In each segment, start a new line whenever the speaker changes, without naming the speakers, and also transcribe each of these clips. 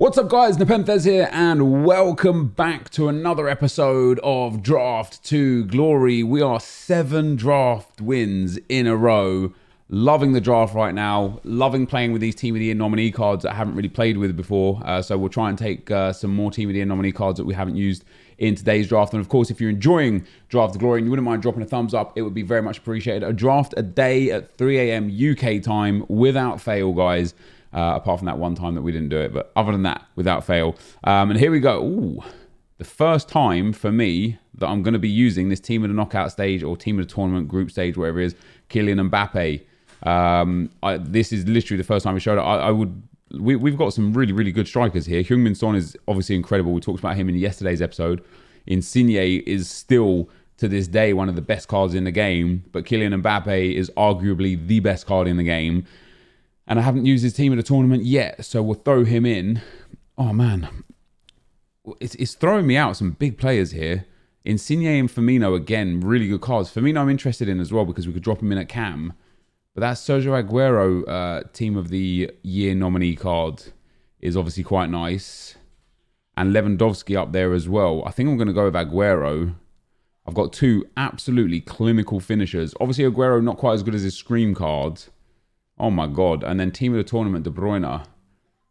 What's up guys, NepentheZ here and welcome back to another episode of Draft to Glory. We are 7 draft wins in a row. Loving the draft right now, loving playing with these Team of the Year nominee cards that I haven't really played with before. So we'll try and take some more Team of the Year nominee cards that we haven't used in today's draft. And of course, if you're enjoying Draft to Glory and you wouldn't mind dropping a thumbs up, it would be very much appreciated. A draft a day at 3 a.m. UK time without fail, guys. Apart from that one time that we didn't do it. But other than that, without fail. And here we go. Ooh, the first time for me that I'm going to be using this team of the knockout stage or team of the tournament, group stage, whatever it is, Kylian Mbappe. This is literally the first time we showed it. We've got some really good strikers here. Heung-min Son is obviously incredible. We talked about him in yesterday's episode. Insigne is still, to this day, one of the best cards in the game. But Kylian Mbappe is arguably the best card in the game. And I haven't used his team of the tournament yet, so we'll throw him in. Oh, man. It's throwing me out some big players here. Insigne and Firmino, again, really good cards. Firmino I'm interested in as well because we could drop him in at cam. But that Sergio Aguero team of the year nominee card is obviously quite nice. And Lewandowski up there as well. I think I'm going to go with Aguero. I've got 2 absolutely clinical finishers. Obviously, Aguero not quite as good as his Scream card. Oh my God. And then team of the tournament, De Bruyne.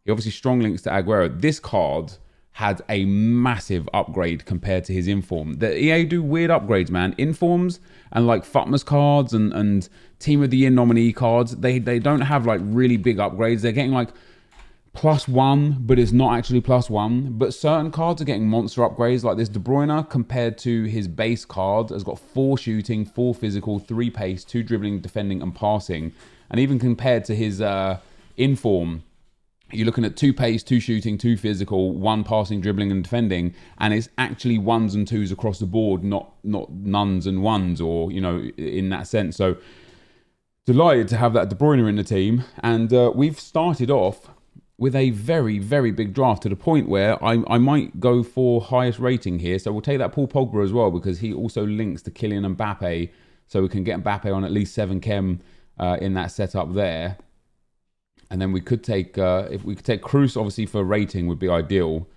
He obviously strong links to Aguero. This card had a massive upgrade compared to his Inform. The EA do weird upgrades, man. Informs and like Futmas cards and team of the year nominee cards, they don't have like really big upgrades. They're getting like +1, but it's not actually +1. But certain cards are getting monster upgrades, like this De Bruyne compared to his base card has got 4 shooting, 4 physical, 3 pace, 2 dribbling, defending and passing. And even compared to his Inform, you're looking at 2 pace, 2 shooting, 2 physical, 1 passing, dribbling and defending. And it's actually 1s and 2s across the board, not nuns and 1s or, you know, in that sense. So delighted to have that De Bruyne in the team. And we've started off with a very big draft to the point where I might go for highest rating here. So we'll take that Paul Pogba as well because he also links to Kylian Mbappe. So we can get Mbappe on at least 7 chem in that setup there. And then we could take, if we could take Kroos obviously for rating would be ideal.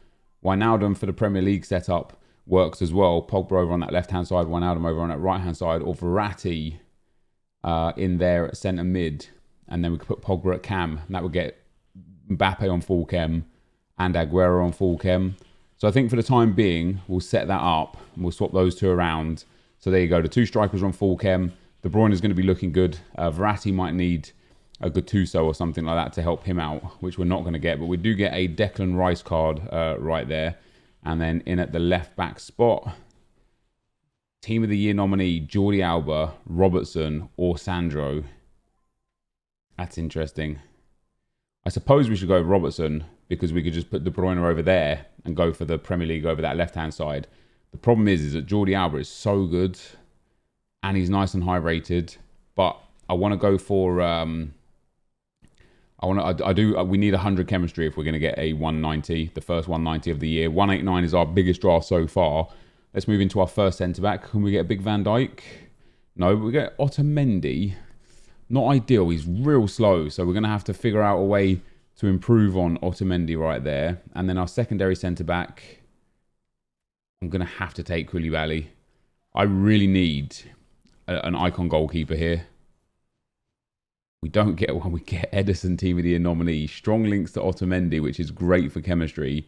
Wijnaldum for the Premier League setup works as well. Pogba over on that left-hand side, Wijnaldum over on that right-hand side, or Verratti in there at centre mid. And then we could put Pogba at cam, and that would get Mbappe on full chem and Aguero on full chem. So I think for the time being, we'll set that up and we'll swap those 2 around. So there you go, the 2 strikers on full chem. De Bruyne is going to be looking good. Verratti might need a Gattuso or something like that to help him out, which we're not going to get. But we do get a Declan Rice card right there. And then in at the left-back spot, Team of the Year nominee, Jordi Alba, Robertson or Sandro. That's interesting. I suppose we should go with Robertson because we could just put De Bruyne over there and go for the Premier League over that left-hand side. The problem is that Jordi Alba is so good and he's nice and high rated, but I want to go for we need 100 chemistry if we're going to get a 190, the first 190 of the year. 189 is our biggest draft so far. Let's move into our first centre back. Can we get a big Van Dijk? No, but we get Otamendi. Not ideal. He's real slow, so we're going to have to figure out a way to improve on Otamendi right there. And then our secondary centre back, I'm going to have to take Koulibaly. I really need an icon goalkeeper here. We don't get one. We get Edison team of the year nominee. Strong links to Otamendi, which is great for chemistry.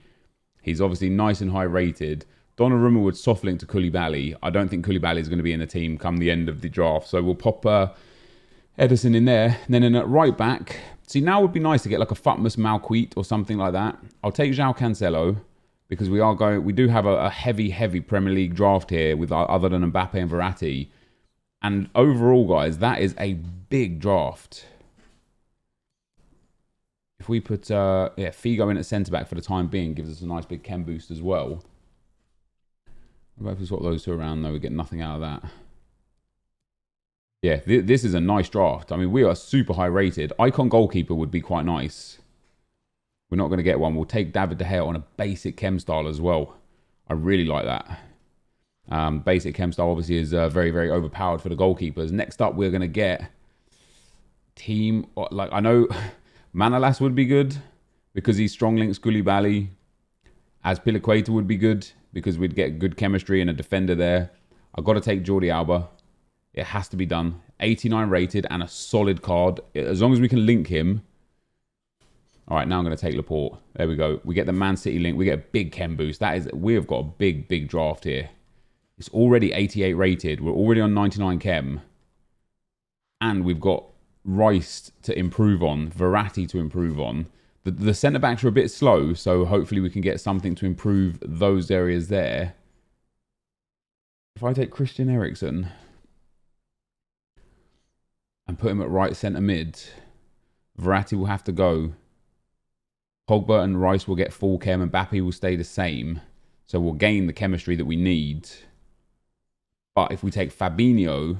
He's obviously nice and high rated. Donnarumma would soft link to Koulibaly. I don't think Koulibaly is going to be in the team come the end of the draft. So we'll pop Edison in there. And then in at right back, see, now would be nice to get like a Futmas Malquit or something like that. I'll take João Cancelo because we do have a heavy Premier League draft here with other than Mbappe and Verratti. And overall, guys, that is a big draft. If we put Figo in at centre-back for the time being, gives us a nice big chem boost as well. What about if we swap those 2 around, though? We get nothing out of that. Yeah, this is a nice draft. I mean, we are super high rated. Icon goalkeeper would be quite nice. We're not going to get one. We'll take David De Gea on a basic chem style as well. I really like that. Basic chem style obviously is very overpowered for the goalkeepers. Next up, we're going to get team. Like I know Manolas would be good. because he's strong links Koulibaly. As Piliqueta would be good because we'd get good chemistry and a defender there. I've got to take Jordi Alba. It has to be done. 89 rated and a solid card. As long as we can link him. All right, now I'm going to take Laporte. There we go. We get the Man City link. We get a big chem boost. We have got a big draft here. It's already 88 rated. We're already on 99 chem. And we've got Rice to improve on. Verratti to improve on. The centre-backs are a bit slow, so hopefully we can get something to improve those areas there. If I take Christian Eriksen and put him at right centre mid, Verratti will have to go. Pogba and Rice will get full chem, and Mbappe will stay the same. So we'll gain the chemistry that we need. But if we take Fabinho,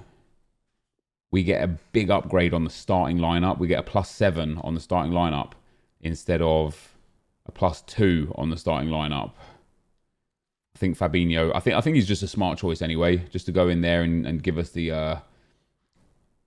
we get a big upgrade on the starting lineup. We get a +7 on the starting lineup instead of a +2 on the starting lineup. I think Fabinho, I think he's just a smart choice anyway, just to go in there and give us the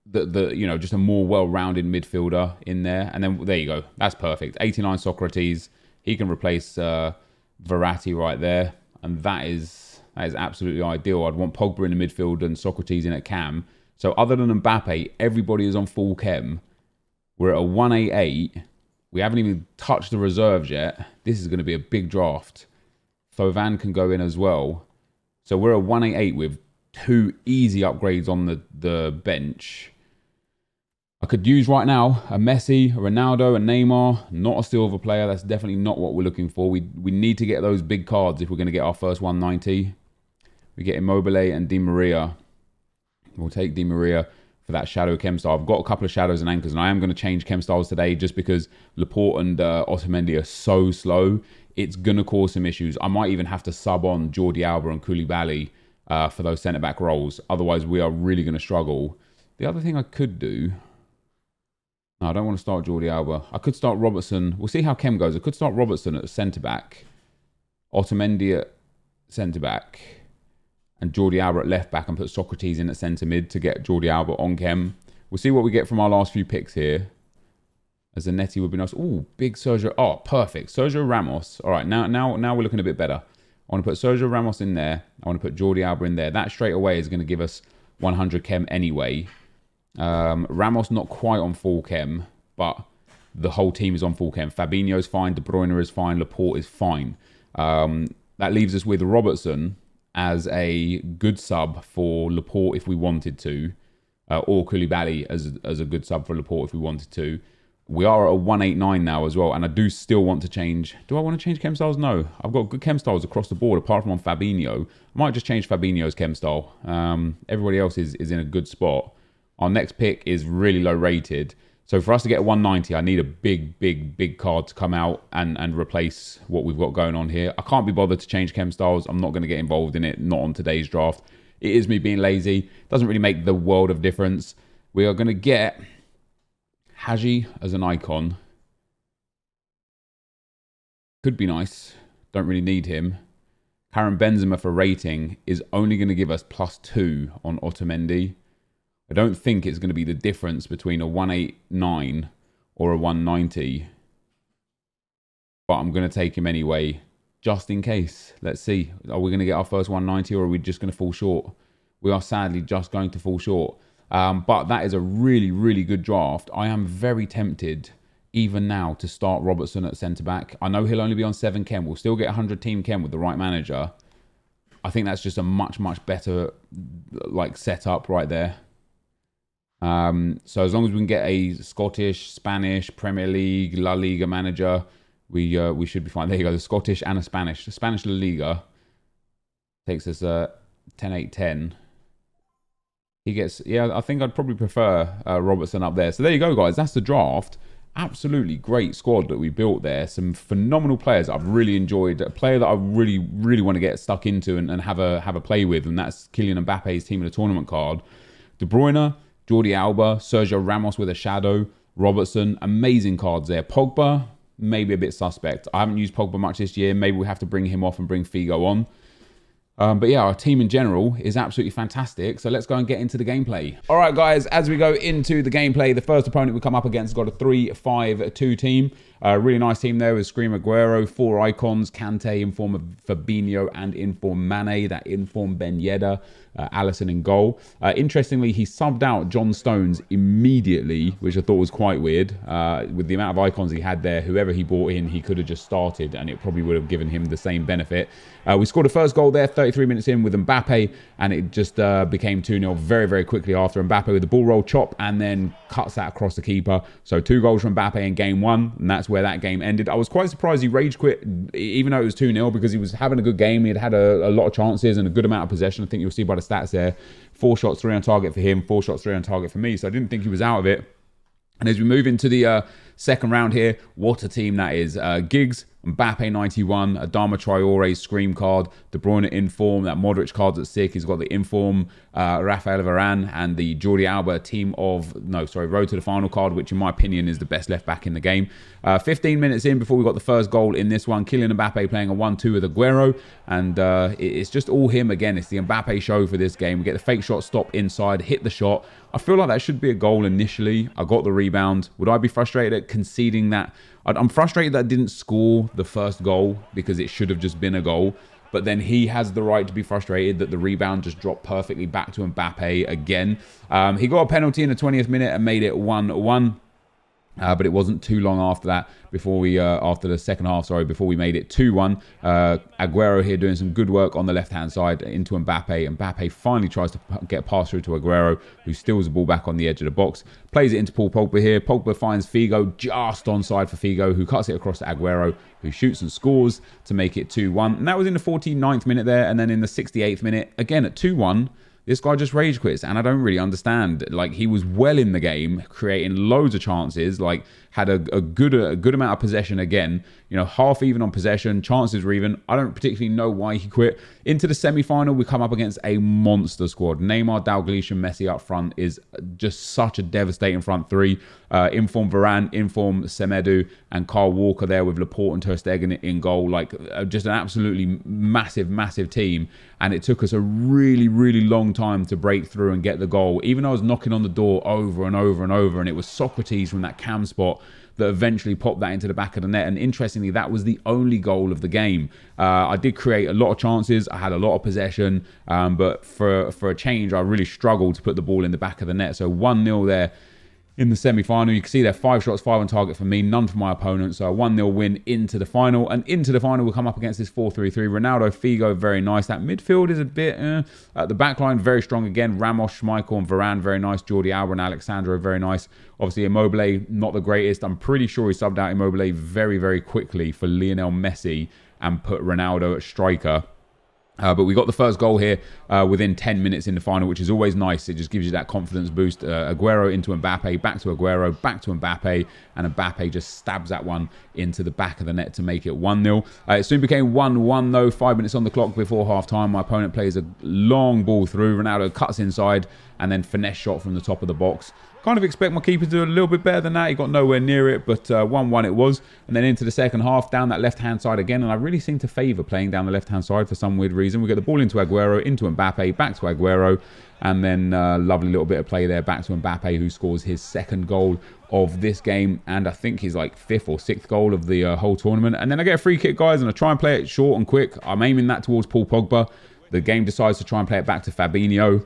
just a more well-rounded midfielder in there. And then there you go. That's perfect. 89 Socrates. He can replace Verratti right there. And that is absolutely ideal. I'd want Pogba in the midfield and Socrates in at cam. So other than Mbappe, everybody is on full chem. We're at a 188. We haven't even touched the reserves yet. This is going to be a big draft. Thovan can go in as well. So we're at 188 with 2 easy upgrades on the bench. I could use right now a Messi, a Ronaldo, a Neymar. Not a silver player. That's definitely not what we're looking for. We need to get those big cards if we're going to get our first 190. We get Immobile and Di Maria. We'll take Di Maria for that shadow chem style. I've got a couple of shadows and anchors, and I am going to change chem styles today just because Laporte and Otamendi are so slow. It's going to cause some issues. I might even have to sub on Jordi Alba and Koulibaly for those centre-back roles. Otherwise, we are really going to struggle. The other thing I could do... No, I don't want to start Jordi Alba. I could start Robertson. We'll see how chem goes. I could start Robertson at centre-back. Otamendi at centre-back. And Jordi Alba at left-back and put Socrates in at centre-mid to get Jordi Alba on chem. We'll see what we get from our last few picks here. As Zanetti would be nice. Oh, big Sergio. Oh, perfect. Sergio Ramos. All right, now we're looking a bit better. I want to put Sergio Ramos in there. I want to put Jordi Alba in there. That straight away is going to give us 100 chem anyway. Ramos not quite on full chem, but the whole team is on full chem. Fabinho's fine. De Bruyne is fine. Laporte is fine. That leaves us with Robertson as a good sub for Laporte if we wanted to. Or Koulibaly as a good sub for Laporte if we wanted to. We are at a 189 now as well, and I do still want to change. Do I want to change chem styles? No. I've got good chem styles across the board, apart from on Fabinho. I might just change Fabinho's chem style. Everybody else is in a good spot. Our next pick is really low rated. So for us to get a 190, I need a big card to come out and replace what we've got going on here. I can't be bothered to change chem styles. I'm not going to get involved in it, not on today's draft. It is me being lazy. Doesn't really make the world of difference. We are going to get Haji as an icon. Could be nice. Don't really need him. Karim Benzema for rating is only going to give us +2 on Otamendi. I don't think it's going to be the difference between a 189 or a 190. But I'm going to take him anyway, just in case. Let's see. Are we going to get our first 190 or are we just going to fall short? We are sadly just going to fall short. But that is a really good draft. I am very tempted, even now, to start Robertson at centre-back. I know he'll only be on 7 chem. We'll still get 100 team chem with the right manager. I think that's just a much better setup right there. So as long as we can get a Scottish, Spanish, Premier League, La Liga manager, we should be fine. There you go, the Scottish and a Spanish. The Spanish La Liga takes us 10-8-10. He gets, yeah, I think I'd probably prefer Robertson up there. So there you go, guys. That's the draft. Absolutely great squad that we built there. Some phenomenal players I've really enjoyed. A player that I really want to get stuck into and have a play with, and that's Kylian Mbappe's team in the tournament card. De Bruyne, Jordi Alba, Sergio Ramos with a shadow, Robertson, amazing cards there. Pogba, maybe a bit suspect. I haven't used Pogba much this year. Maybe we have to bring him off and bring Figo on. But yeah, our team in general is absolutely fantastic. So let's go and get into the gameplay. All right, guys, as we go into the gameplay, the first opponent we come up against got a 3-5-2 team. Really nice team there with Scream Aguero, 4 icons, Kante, inform of Fabinho, and inform Mane, that inform Ben Yedder, Alisson in goal. Interestingly, he subbed out John Stones immediately, which I thought was quite weird. With the amount of icons he had there, whoever he brought in, he could have just started and it probably would have given him the same benefit. We scored a first goal there 33 minutes in with Mbappe, and it just became 2-0 very, very quickly after. Mbappe with the ball roll chop and then cuts that across the keeper. So 2 goals from Mbappe in game 1, and that's where that game ended. I was quite surprised he rage quit, even though it was 2-0, because he was having a good game. He had a lot of chances and a good amount of possession. I think you'll see by the stats there. 4 shots, 3 on target for him, 4 shots, 3 on target for me. So I didn't think he was out of it. And as we move into the second round here, what a team that is. Giggs, Mbappe 91, Adama Traore's scream card, De Bruyne inform, that Modric card's at sick. He's got the inform, Rafael Varane, and the Jordi Alba road to the final card, which in my opinion is the best left back in the game. 15 minutes in before we got the first goal in this one, Kylian Mbappe playing a 1-2 with Aguero, and it's just all him again. It's the Mbappe show for this game. We get the fake shot, stop inside, hit the shot. I feel like that should be a goal initially. I got the rebound. Would I be frustrated at conceding that? I'm frustrated that I didn't score the first goal because it should have just been a goal. But then he has the right to be frustrated that the rebound just dropped perfectly back to Mbappe again. He got a penalty in the 20th minute and made it 1-1. But it wasn't too long after that, after the second half, before we made it 2-1. Aguero here doing some good work on the left-hand side into Mbappe. Mbappe finally tries to get a pass through to Aguero, who steals the ball back on the edge of the box. Plays it into Paul Pogba here. Pogba finds Figo just onside for Figo, who cuts it across to Aguero, who shoots and scores to make it 2-1. And that was in the 49th minute there. And then in the 68th minute, again at 2-1, this guy just rage quits, and I don't really understand. Like, he was well in the game, creating loads of chances, like had a good amount of possession again, half even on possession, chances were even. I don't particularly know why he quit. Into the semi-final, we come up against a monster squad. Neymar, Dalglish, and Messi up front is just such a devastating front three. Inform Varane, inform Semedo, and Kyle Walker there with Laporte and Ter Stegen in goal. Like, just an absolutely massive, massive team. And it took us a really, really long time to break through and get the goal. Even though I was knocking on the door over and over and over, and it was Socrates from that cam spot that eventually popped that into the back of the net. And interestingly, that was the only goal of the game. I did create a lot of chances. I had a lot of possession. But for a change, I really struggled to put the ball in the back of the net. So 1-0 there in the semi-final. You can see there 5 shots, 5 on target for me, none for my opponent. So a 1-0 win into the final. And into the final, we'll come up against this 4-3-3. Ronaldo, Figo, very nice. That midfield is a bit... At the back line, very strong again. Ramos, Schmeichel, and Varane, very nice. Jordi Alba and Alexandro, very nice. Obviously, Immobile, not the greatest. I'm pretty sure he subbed out Immobile very, very quickly for Lionel Messi and put Ronaldo at striker. But we got the first goal here within 10 minutes in the final, which is always nice. It just gives you that confidence boost. Aguero into Mbappe, back to Aguero, back to Mbappe, and Mbappe just stabs that one into the back of the net to make it 1-0. It soon became 1-1 though, 5 minutes on the clock before half-time. My opponent plays a long ball through. Ronaldo cuts inside and then finesse shot from the top of the box. Kind of expect my keeper to do a little bit better than that. He got nowhere near it, but 1-1 it was. And then into the second half, down that left-hand side again. And I really seem to favour playing down the left-hand side for some weird reason. We get the ball into Aguero, into Mbappe, back to Aguero. And then lovely little bit of play there, back to Mbappe, who scores his second goal of this game. And I think his 5th or 6th goal of the whole tournament. And then I get a free kick, guys, and I try and play it short and quick. I'm aiming that towards Paul Pogba. The game decides to try and play it back to Fabinho.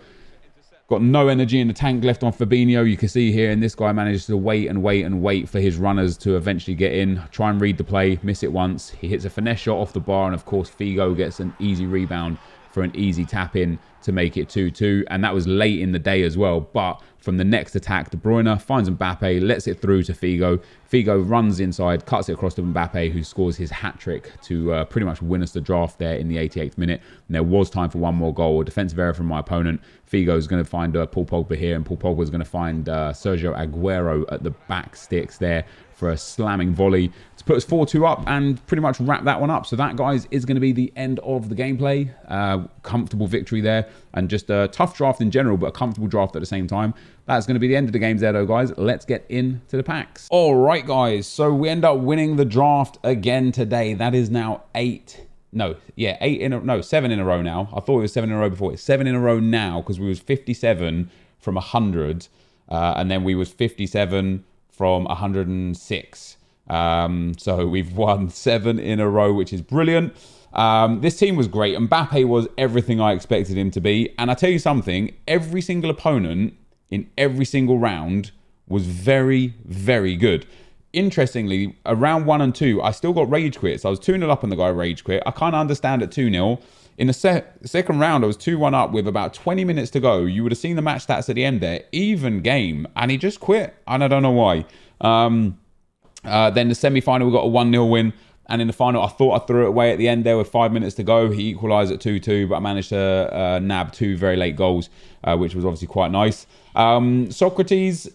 Got no energy in the tank left on Fabinho. You can see here, and this guy manages to wait and wait and wait for his runners to eventually get in. Try and read the play, miss it once. He hits a finesse shot off the bar, and of course Figo gets an easy rebound for an easy tap in to make it 2-2. And that was late in the day as well. But from the next attack, De Bruyne finds Mbappe, lets it through to Figo. Figo runs inside, cuts it across to Mbappe, who scores his hat-trick to pretty much win us the draft there in the 88th minute. And there was time for one more goal. A defensive error from my opponent. Figo's going to find Paul Pogba here, and Paul Pogba's going to find Sergio Aguero at the back sticks there for a slamming volley to put us 4-2 up and pretty much wrap that one up. So that, guys, is going to be the end of the gameplay. Comfortable victory there, and just a tough draft in general, but a comfortable draft at the same time. That's going to be the end of the games there, though, guys. Let's get into the packs. All right, guys. So we end up winning the draft again today. That is now 7 in a row now. I thought it was 7 in a row before. It's 7 in a row now because we was 57 from 100, and then we was 57 from 106. So we've won 7 in a row, which is brilliant. This team was great. Mbappe was everything I expected him to be. And I tell you something, every single opponent in every single round was very, very good. Interestingly, around 1 and 2, I still got rage quits. I was 2-0 up and the guy rage quit. I kind of understand at 2-0. In the second round, I was 2-1 up with about 20 minutes to go. You would have seen the match stats at the end there. Even game. And he just quit. And I don't know why. Then the semi-final, we got a 1-0 win. And in the final, I thought I threw it away at the end there with 5 minutes to go. He equalised at 2-2, but I managed to nab 2 very late goals, which was obviously quite nice. Socrates,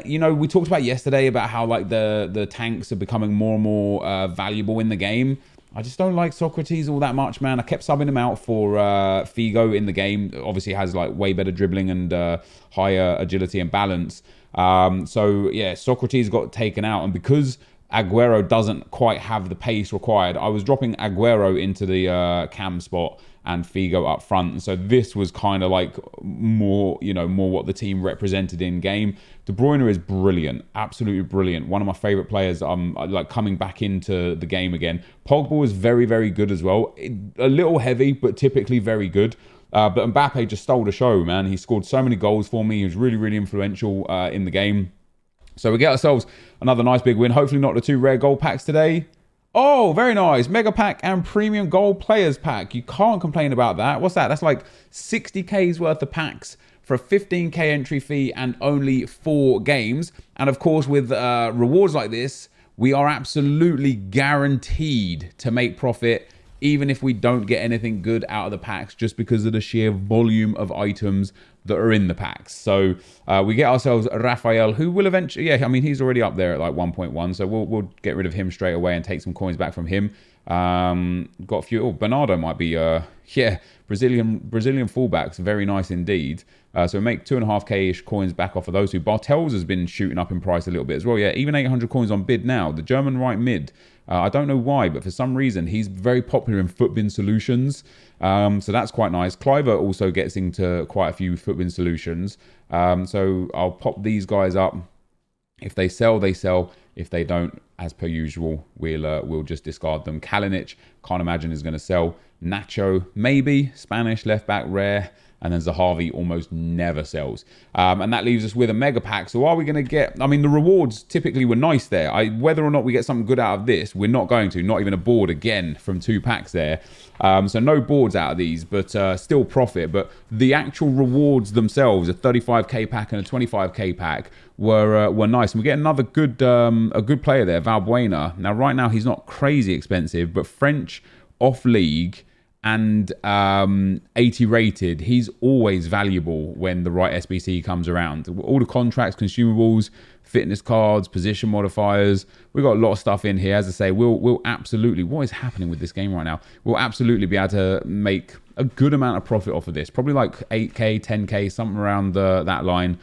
you know, we talked about yesterday about how like the tanks are becoming more and more valuable in the game. I just don't like Socrates all that much, man. I kept subbing him out for Figo in the game. Obviously has like way better dribbling and higher agility and balance. So yeah, Socrates got taken out, and because Aguero doesn't quite have the pace required, I was dropping Aguero into the cam spot and Figo up front. And so this was kind of like more, you know, more what the team represented in game. De Bruyne is brilliant, absolutely brilliant. One of my favorite players. I'm like coming back into the game again. Pogba is very, very good as well. A little heavy, but typically very good. But Mbappe just stole the show, man. He scored so many goals for me. He was really, really influential in the game. So we get ourselves another nice big win. Hopefully not the 2 rare gold packs today. Oh, very nice. Mega pack and premium gold players pack. You can't complain about that. What's that? That's like 60K's worth of packs for a 15K entry fee and only 4 games. And of course, with rewards like this, we are absolutely guaranteed to make profit, even if we don't get anything good out of the packs, just because of the sheer volume of items that are in the packs. So we get ourselves Rafael, who will eventually, yeah, I mean, he's already up there at like 1.1, so we'll get rid of him straight away and take some coins back from him. Got a few, Bernardo might be, yeah, Brazilian fullbacks, very nice indeed. So we make 2.5k-ish coins back off of those two. Bartels has been shooting up in price a little bit as well. Yeah, even 800 coins on bid now. The German right mid, I don't know why, but for some reason, he's very popular in footbin solutions. So that's quite nice. Cliver also gets into quite a few footbin solutions. So I'll pop these guys up. If they sell, they sell. If they don't, as per usual, we'll just discard them. Kalinic, can't imagine is going to sell. Nacho, maybe. Spanish, left back, rare. And then Zahavi almost never sells. And that leaves us with a mega pack. So are we going to get... I mean, the rewards typically were nice there. Whether or not we get something good out of this, we're not going to. Not even a board again from 2 packs there. So no boards out of these, but still profit. But the actual rewards themselves, a 35k pack and a 25k pack, were nice. And we get another good a good player there, Valbuena. Now, right now, he's not crazy expensive, but French off-league and 80 rated, he's always valuable when the right SBC comes around. All the contracts, consumables, fitness cards, position modifiers, we've got a lot of stuff in here. As I say, we'll absolutely, what is happening with this game right now? We'll absolutely be able to make a good amount of profit off of this. Probably like 8k, 10k, something around that line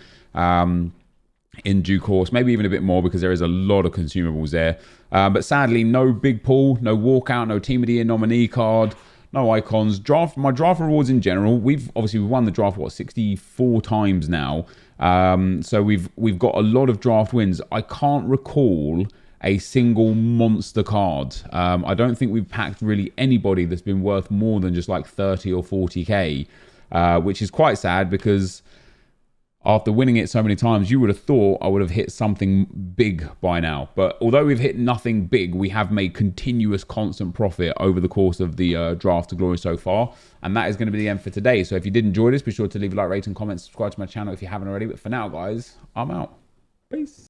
in due course. Maybe even a bit more because there is a lot of consumables there. But sadly, no big pull, no walkout, no Team of the Year nominee card. No icons. My draft rewards in general. We've won the draft 64 times now. So we've got a lot of draft wins. I can't recall a single monster card. I don't think we've packed really anybody that's been worth more than just like 30 or 40k, which is quite sad because after winning it so many times, you would have thought I would have hit something big by now. But although we've hit nothing big, we have made continuous, constant profit over the course of the draft to glory so far. And that is going to be the end for today. So if you did enjoy this, be sure to leave a like, rate, and comment, subscribe to my channel if you haven't already. But for now, guys, I'm out. Peace.